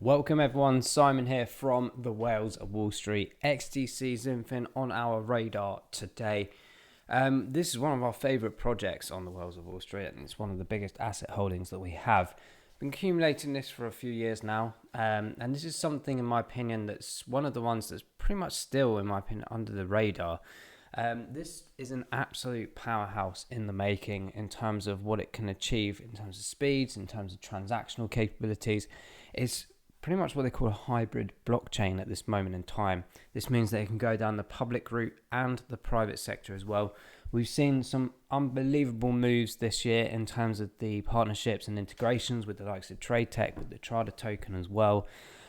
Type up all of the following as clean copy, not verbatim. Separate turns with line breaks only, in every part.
Welcome everyone, Simon here from the Whales of Wall Street. XDC XinFin on our radar today. This is one of our favourite projects on the Whales of Wall Street, and it's one of the biggest asset holdings that we have. Been accumulating this for a few years now, and this is something, in my opinion, that's one of the ones that's pretty much still, in my opinion, under the radar. This is an absolute powerhouse in the making in terms of what it can achieve, in terms of speeds, in terms of transactional capabilities. It's pretty much what they call a hybrid blockchain at this moment in time. This means that it can go down the public route and the private sector as well. We've seen some unbelievable moves this year in terms of the partnerships and integrations with the likes of Trade Tech, with the Trada token as well,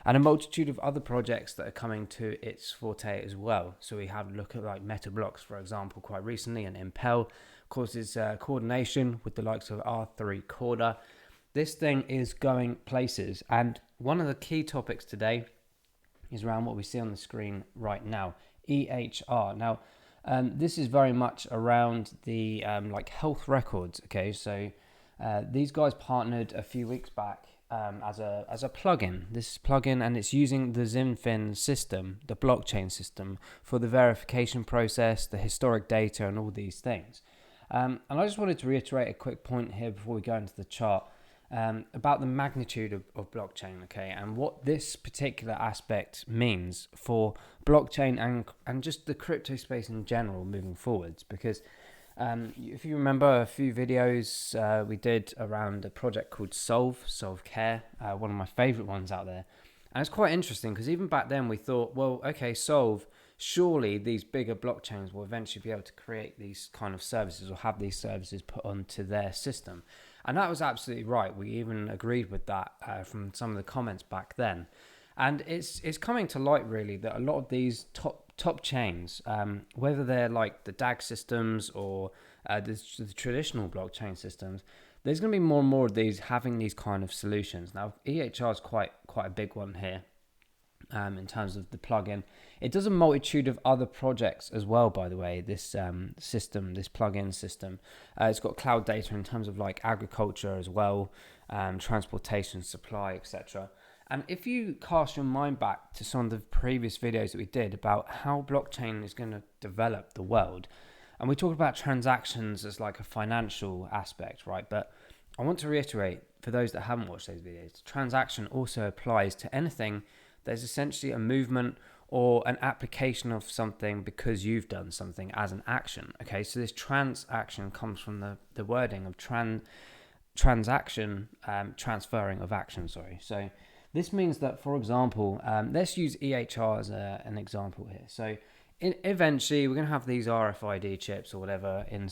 and a multitude of other projects that are coming to its forte as well. So we had a look at like MetaBlocks, for example, quite recently, and Impel. Of course, is coordination with the likes of R3 Corda. This thing is going places, and one of the key topics today is around what we see on the screen right now, EHR. Now, this is very much around the like health records. Okay, so these guys partnered a few weeks back as a plugin. This plugin, and it's using the XinFin system, the blockchain system, for the verification process, the historic data, and all these things. And I just wanted to reiterate a quick point here before we go into the chart. About the magnitude of blockchain, okay, and what this particular aspect means for blockchain and just the crypto space in general moving forwards. Because if you remember a few videos we did around a project called Solve Care, one of my favorite ones out there, and it's quite interesting because even back then we thought, well, okay, Solve, surely these bigger blockchains will eventually be able to create these kind of services or have these services put onto their system. And that was absolutely right. We even agreed with that from some of the comments back then. And it's coming to light really that a lot of these top chains, whether they're like the DAG systems or the traditional blockchain systems, there's going to be more and more of these having these kind of solutions. Now, EHR is quite a big one here. In terms of the plugin, it does a multitude of other projects as well, by the way. This system, this plugin system, it's got cloud data in terms of like agriculture as well, transportation, supply, etc. And if you cast your mind back to some of the previous videos that we did about how blockchain is going to develop the world, and we talked about transactions as like a financial aspect, right? But I want to reiterate, for those that haven't watched those videos, transaction also applies to anything. There's essentially a movement or an application of something because you've done something as an action. Okay, so this transaction comes from the wording of transaction, transferring of action, sorry. So this means that, for example, let's use EHR as an example here. So eventually we're going to have these RFID chips or whatever in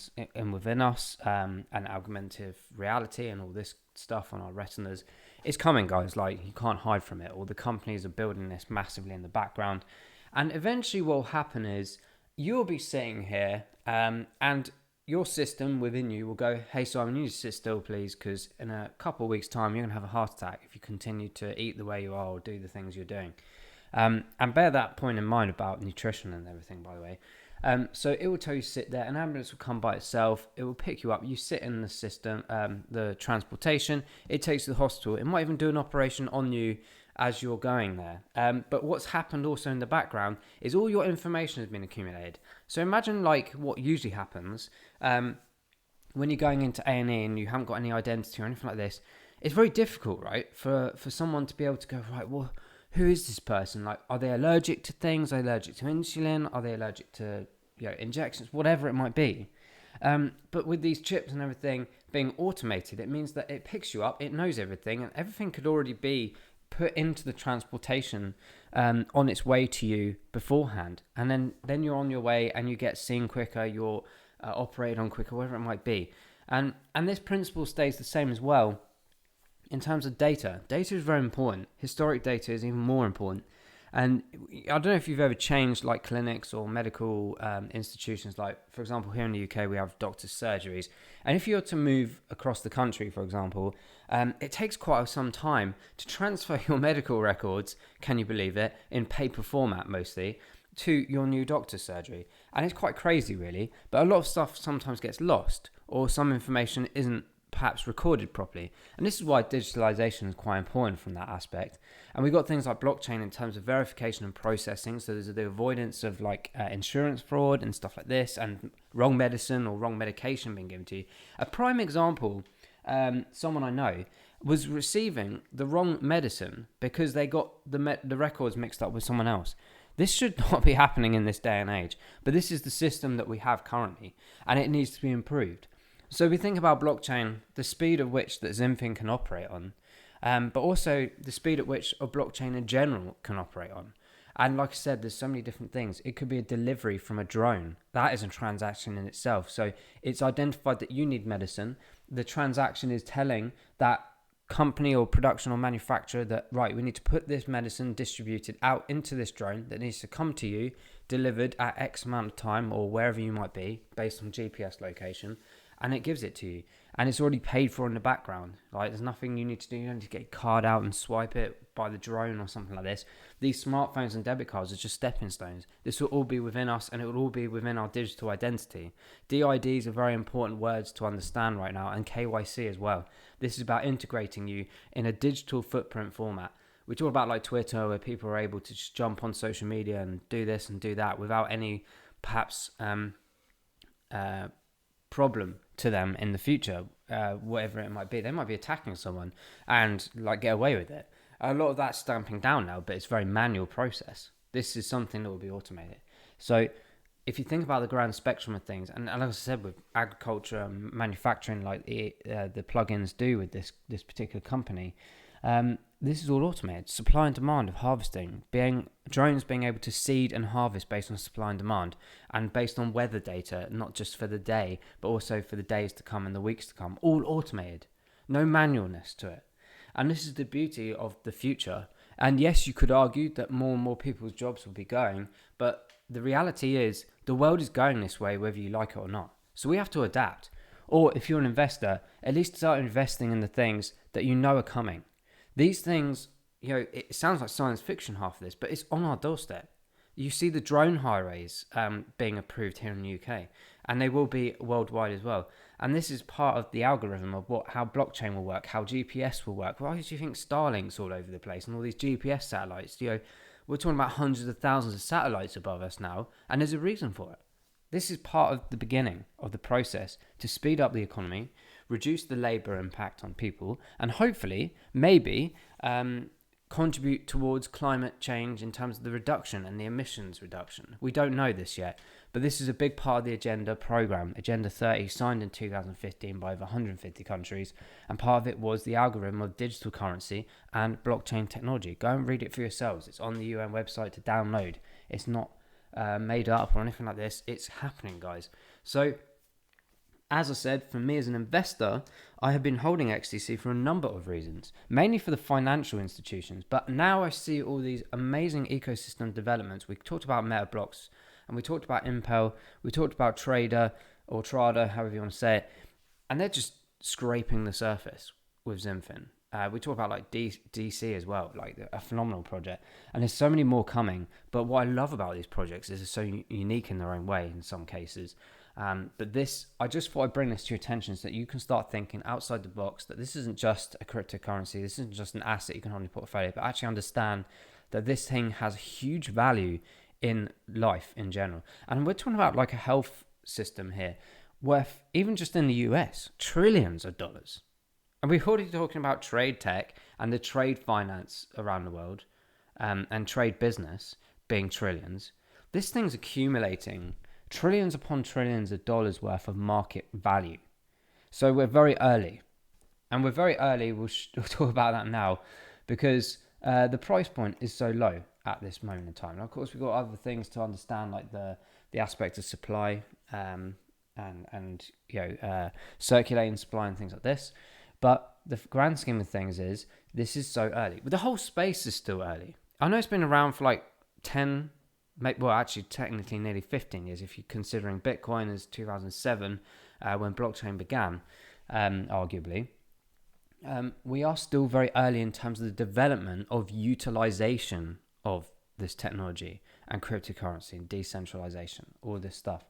within us, and augmented reality and all this stuff on our retinas. It's coming, guys. Like, you can't hide from it. All the companies are building this massively in the background, and eventually what will happen is you'll be sitting here and your system within you will go, hey Simon, you need to sit still please, because in a couple of weeks time you're going to have a heart attack if you continue to eat the way you are or do the things you're doing. And bear that point in mind about nutrition and everything, by the way. So it will tell you to sit there. An ambulance will come by itself. It will pick you up. You sit in the system, the transportation. It takes you to the hospital. It might even do an operation on you as you're going there. But what's happened also in the background is all your information has been accumulated. So imagine like what usually happens when you're going into A&E and you haven't got any identity or anything like this. It's very difficult, right, for someone to be able to go, right, well, who is this person? Like, are they allergic to things? Are they allergic to insulin? Are they allergic to, injections? Whatever it might be. But with these chips and everything being automated, it means that it picks you up, it knows everything, and everything could already be put into the transportation on its way to you beforehand. And then you're on your way and you get seen quicker, you're operated on quicker, whatever it might be. And this principle stays the same as well. In terms of data is very important. Historic data is even more important. And I don't know if you've ever changed like clinics or medical institutions. Like, for example, here in the UK, we have doctors' surgeries. And if you're to move across the country, for example, it takes quite some time to transfer your medical records, can you believe it, in paper format mostly, to your new doctor's surgery. And it's quite crazy, really. But a lot of stuff sometimes gets lost, or some information isn't perhaps recorded properly. And this is why digitalization is quite important from that aspect. And we've got things like blockchain in terms of verification and processing. So there's the avoidance of like insurance fraud and stuff like this, and wrong medicine or wrong medication being given to you. A prime example, someone I know was receiving the wrong medicine because they got the records mixed up with someone else. This should not be happening in this day and age, but this is the system that we have currently, and it needs to be improved. So we think about blockchain, the speed at which that XinFin can operate on, but also the speed at which a blockchain in general can operate on. And like I said, there's so many different things. It could be a delivery from a drone. That is a transaction in itself. So it's identified that you need medicine. The transaction is telling that company or production or manufacturer that, right, we need to put this medicine distributed out into this drone that needs to come to you, delivered at X amount of time or wherever you might be based on GPS location, and it gives it to you. And it's already paid for in the background. Like, there's nothing you need to do. You don't need to get a card out and swipe it by the drone or something like this. These smartphones and debit cards are just stepping stones. This will all be within us, and it will all be within our digital identity. DIDs are very important words to understand right now, and KYC as well. This is about integrating you in a digital footprint format. We talk about like Twitter, where people are able to just jump on social media and do this and do that without any perhaps problem to them in the future, whatever it might be. They might be attacking someone and like get away with it. A lot of that's stamping down now, but it's a very manual process. This is something that will be automated. So if you think about the grand spectrum of things, and like I said, with agriculture and manufacturing, like the plugins do with this particular company, this is all automated. Supply and demand of harvesting, drones being able to seed and harvest based on supply and demand, and based on weather data, not just for the day, but also for the days to come and the weeks to come, all automated. No manualness to it. And this is the beauty of the future. And yes, you could argue that more and more people's jobs will be going, but the reality is the world is going this way, whether you like it or not. So we have to adapt. Or if you're an investor, at least start investing in the things that you know are coming. These things, it sounds like science fiction, half of this, but it's on our doorstep. You see the drone highways being approved here in the UK, and they will be worldwide as well. And this is part of the algorithm of how blockchain will work, how GPS will work. Why do you think Starlink's all over the place and all these GPS satellites? We're talking about hundreds of thousands of satellites above us now, and there's a reason for it. This is part of the beginning of the process to speed up the economy, reduce the labour impact on people, and hopefully, maybe, contribute towards climate change in terms of the reduction and the emissions reduction. We don't know this yet, but this is a big part of the Agenda programme, Agenda 30, signed in 2015 by over 150 countries, and part of it was the algorithm of digital currency and blockchain technology. Go and read it for yourselves. It's on the UN website to download. It's not made up or anything like this. It's happening, guys. So, as I said, for me as an investor, I have been holding XDC for a number of reasons, mainly for the financial institutions. But now I see all these amazing ecosystem developments. We talked about MetaBlocks, and we talked about Impel, we talked about Trader or Trada, however you want to say it, and they're just scraping the surface with XinFin. We talk about like DC as well, like a phenomenal project, and there's so many more coming. But what I love about these projects is they're so unique in their own way in some cases. But this, I just thought I'd bring this to your attention so that you can start thinking outside the box, that this isn't just a cryptocurrency, this isn't just an asset you can hold in your portfolio, but actually understand that this thing has huge value in life in general. And we're talking about like a health system here worth, even just in the US, trillions of dollars. And we're already talking about trade tech and the trade finance around the world, and trade business being trillions. This thing's accumulating trillions upon trillions of dollars worth of market value. So we're very early. And we're very early, we'll talk about that now, because the price point is so low at this moment in time. And of course, we've got other things to understand, like the aspect of supply and circulating supply and things like this. But the grand scheme of things is, this is so early. But the whole space is still early. I know it's been around for like 10, well, actually, technically nearly 15 years, if you're considering Bitcoin as 2007, when blockchain began, arguably. We are still very early in terms of the development of utilization of this technology and cryptocurrency and decentralization, all this stuff.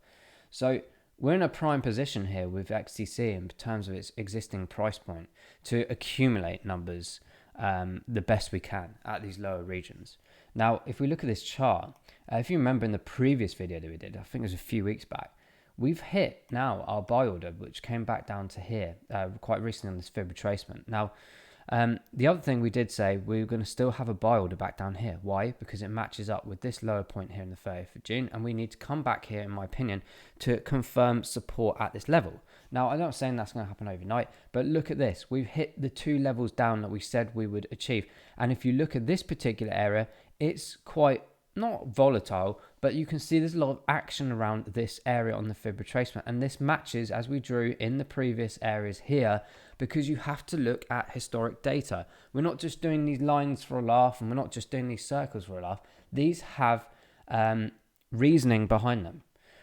So we're in a prime position here with XDC in terms of its existing price point to accumulate numbers the best we can at these lower regions. Now, if we look at this chart, if you remember in the previous video that we did, I think it was a few weeks back, we've hit now our buy order, which came back down to here quite recently on this fib retracement. Now, the other thing we did say, we were going to still have a buy order back down here. Why? Because it matches up with this lower point here in the 30th of June, and we need to come back here, in my opinion, to confirm support at this level. Now, I'm not saying that's going to happen overnight, but look at this. We've hit the two levels down that we said we would achieve. And if you look at this particular area, it's quite not volatile, but you can see there's a lot of action around this area on the fib retracement, and this matches as we drew in the previous areas here, because you have to look at historic data. We're not just doing these lines for a laugh, and we're not just doing these circles for a laugh. These have reasoning behind them.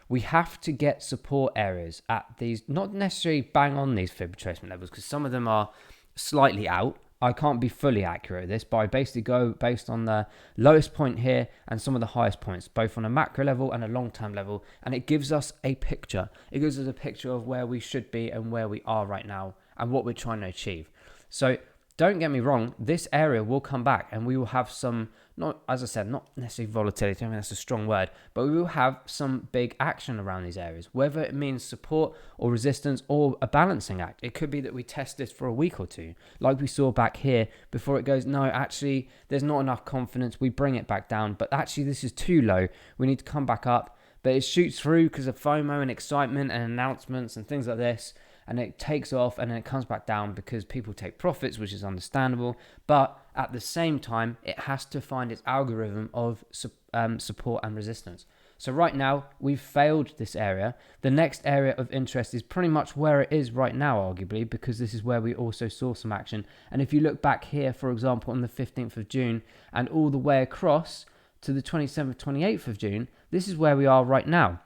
We have to get support areas at these, not necessarily bang on these fib retracement levels, because some of them are slightly out. I can't be fully accurate at this, but I basically go based on the lowest point here and some of the highest points, both on a macro level and a long-term level, and it gives us a picture. It gives us a picture of where we should be and where we are right now and what we're trying to achieve. So don't get me wrong, this area will come back and we will have some, not, as I said, not necessarily volatility, I mean that's a strong word, but we will have some big action around these areas, whether it means support or resistance or a balancing act. It could be that we test this for a week or two, like we saw back here, before it goes, no, actually, there's not enough confidence, we bring it back down, but actually this is too low, we need to come back up, but it shoots through because of FOMO and excitement and announcements and things like this, and it takes off and then it comes back down because people take profits, which is understandable. But at the same time, it has to find its algorithm of support and resistance. So right now, we've failed this area. The next area of interest is pretty much where it is right now, arguably, because this is where we also saw some action. And if you look back here, for example, on the 15th of June and all the way across to the 27th, 28th of June, this is where we are right now.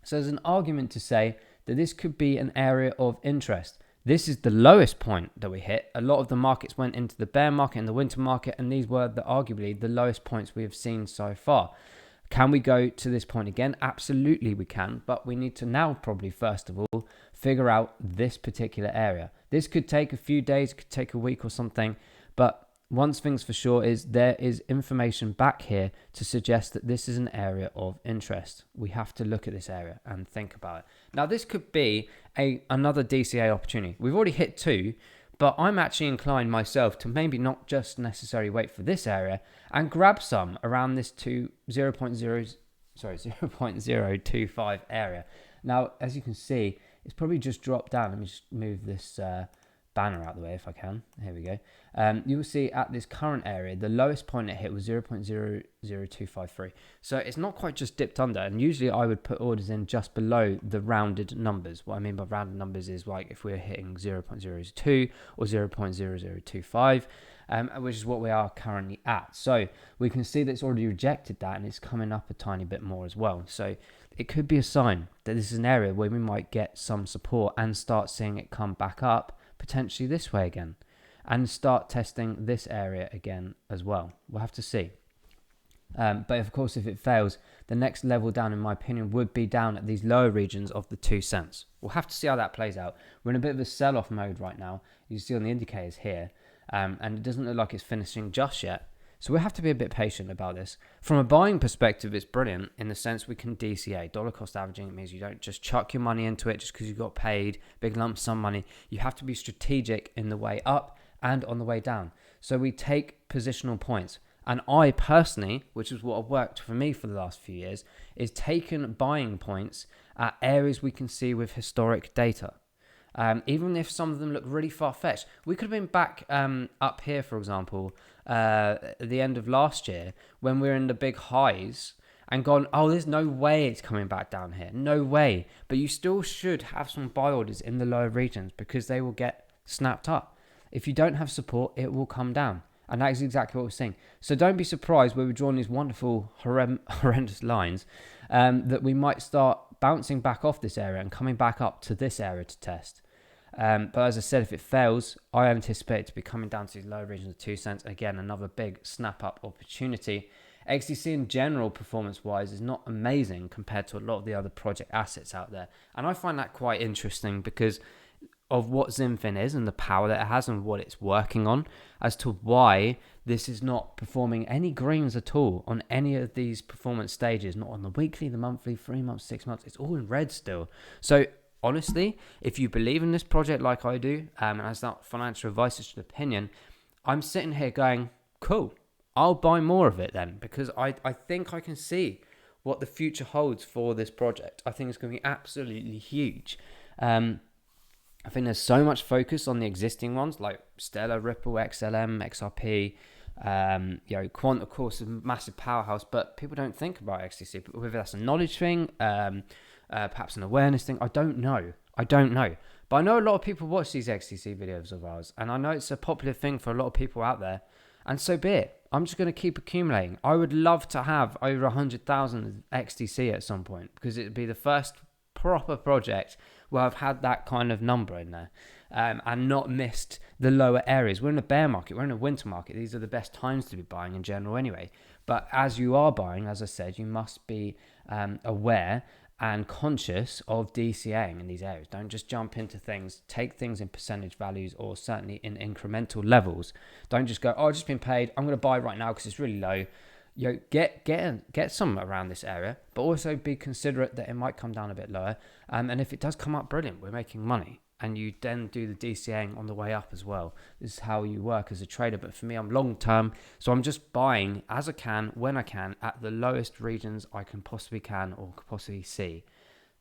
So there's an argument to say that this could be an area of interest. This is the lowest point that we hit. A lot of the markets went into the bear market and the winter market, and these were arguably the lowest points we have seen so far. Can we go to this point again? Absolutely we can, but we need to now probably first of all figure out this particular area. This could take a few days, could take a week or something, but one thing's for sure is there is information back here to suggest that this is an area of interest. We have to look at this area and think about it. Now, this could be another DCA opportunity. We've already hit two, but I'm actually inclined myself to maybe not just necessarily wait for this area and grab some around this 0.025 area. Now, as you can see, it's probably just dropped down. Let me just move this banner out the way if I can. Here we go. You will see at this current area, the lowest point it hit was 0.00253. So it's not quite just dipped under. And usually I would put orders in just below the rounded numbers. What I mean by rounded numbers is like if we're hitting 0.02 or 0.0025, which is what we are currently at. So we can see that it's already rejected that and it's coming up a tiny bit more as well. So it could be a sign that this is an area where we might get some support and start seeing it come back up potentially this way again and start testing this area again as well. We'll have to see. But of course, if it fails, the next level down, in my opinion, would be down at these lower regions of the 2 cents. We'll have to see how that plays out. We're in a bit of a sell-off mode right now. You see on the indicators here, and it doesn't look like it's finishing just yet. So we have to be a bit patient about this. From a buying perspective, it's brilliant in the sense we can DCA, dollar cost averaging. It means you don't just chuck your money into it just because you got paid big lump sum money. You have to be strategic in the way up and on the way down. So we take positional points. And I personally, which is what worked for me for the last few years, is taken buying points at areas we can see with historic data. Even if some of them look really far-fetched. We could have been back up here, for example, at the end of last year when we were in the big highs and gone, oh, there's no way it's coming back down here. No way. But you still should have some buy orders in the lower regions because they will get snapped up. If you don't have support, it will come down. And that is exactly what we're seeing. So don't be surprised when we're drawing these wonderful, horrendous lines that we might start bouncing back off this area and coming back up to this area to test. But as I said, if it fails, I anticipate it to be coming down to these lower regions of 2 cents. Again, another big snap up opportunity. XDC in general, performance-wise, is not amazing compared to a lot of the other project assets out there. And I find that quite interesting because of what XinFin is and the power that it has and what it's working on, as to why this is not performing any greens at all on any of these performance stages, not on the weekly, the monthly, 3 months, 6 months. It's all in red still. So honestly, if you believe in this project like I do, and as not financial advice, it's an opinion, I'm sitting here going, cool, I'll buy more of it then, because I think I can see what the future holds for this project. I think it's going to be absolutely huge. I think there's so much focus on the existing ones like Stellar, Ripple, XLM, XRP. Quant, of course, is a massive powerhouse, but people don't think about XDC. Whether that's a knowledge thing, perhaps an awareness thing, I don't know. But I know a lot of people watch these XDC videos of ours, and I know it's a popular thing for a lot of people out there, and so be it. I'm just going to keep accumulating. I would love to have over 100,000 XDC at some point, because it would be the first proper project where I've had that kind of number in there, and not missed the lower areas. We're in a bear market, we're in a winter market. These are the best times to be buying in general anyway. But as you are buying, as I said, you must be aware and conscious of DCAing in these areas. Don't just jump into things. Take things in percentage values, or certainly in incremental levels. Don't just go, oh, I've just been paid, I'm going to buy right now because it's really low. Get some around this area, but also be considerate that it might come down a bit lower. And if it does come up, brilliant, we're making money. And you then do the DCAing on the way up as well. This is how you work as a trader. But for me, I'm long term, so I'm just buying as I can, when I can, at the lowest regions I can possibly see.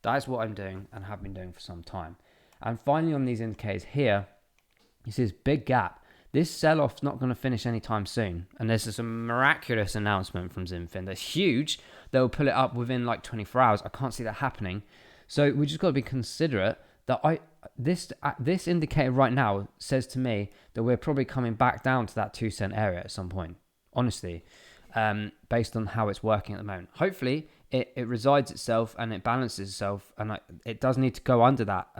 That is what I'm doing and have been doing for some time. And finally, on these indicators here, you see this big gap. This sell-off's not going to finish anytime soon. And this is a miraculous announcement from XinFin that's huge. They'll pull it up within like 24 hours. I can't see that happening. So we just got to be considerate that this indicator right now says to me that we're probably coming back down to that 2 cent area at some point, honestly, based on how it's working at the moment. Hopefully it resides itself and it balances itself, and it does need to go under that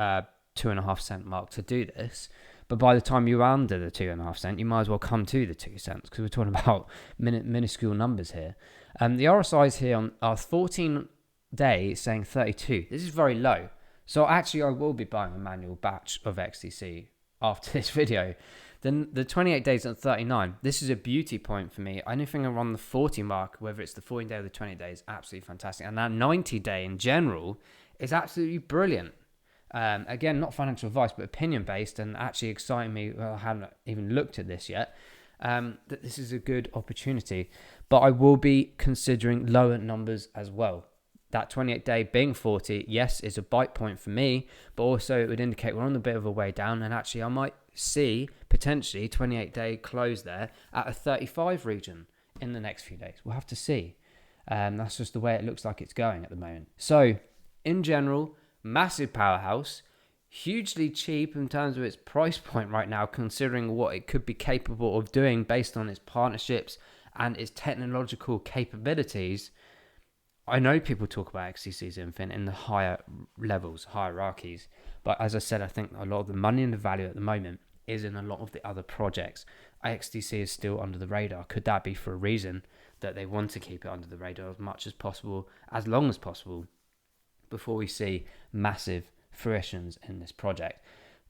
2.5 cent mark to do this. But by the time you're under the 2.5 cent, you might as well come to the 2 cents, because we're talking about minuscule numbers here. The RSIs here on our 14 day saying 32. This is very low. So actually, I will be buying a manual batch of XDC after this video. Then the 28 days at 39. This is a beauty point for me. Anything around the 40 mark, whether it's the 14 day or the 20 day, is absolutely fantastic. And that 90 day in general is absolutely brilliant. Again, not financial advice, but opinion based, and actually exciting me. Well, I haven't even looked at this yet. That this is a good opportunity, but I will be considering lower numbers as well. That 28 day being 40, yes, is a bite point for me, but also it would indicate we're on a bit of a way down, and actually I might see potentially 28 day close there at a 35 region in the next few days. We'll have to see. That's just the way it looks like it's going at the moment. So in general, massive powerhouse, hugely cheap in terms of its price point right now, considering what it could be capable of doing based on its partnerships and its technological capabilities. I know people talk about XDC XinFin in the higher levels, hierarchies, but as I said, I think a lot of the money and the value at the moment is in a lot of the other projects. XDC is still under the radar. Could that be for a reason that they want to keep it under the radar as much as possible, as long as possible, before we see massive fruitions in this project?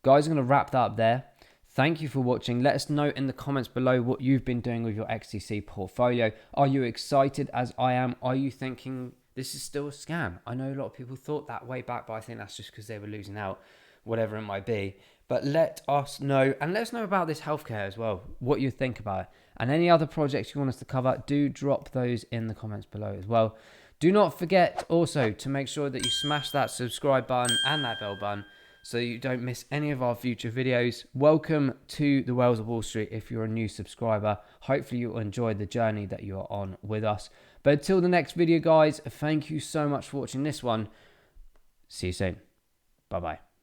Guys, I'm going to wrap that up there. Thank you for watching. Let us know in the comments below what you've been doing with your XDC portfolio. Are you excited as I am? Are you thinking this is still a scam? I know a lot of people thought that way back, but I think that's just because they were losing out, whatever it might be. But let us know, and let us know about this healthcare as well, what you think about it. And any other projects you want us to cover, do drop those in the comments below as well. Do not forget also to make sure that you smash that subscribe button and that bell button so you don't miss any of our future videos. Welcome to the Whales of Wall Street if you're a new subscriber. Hopefully you'll enjoy the journey that you are on with us. But until the next video, guys, thank you so much for watching this one. See you soon. Bye-bye.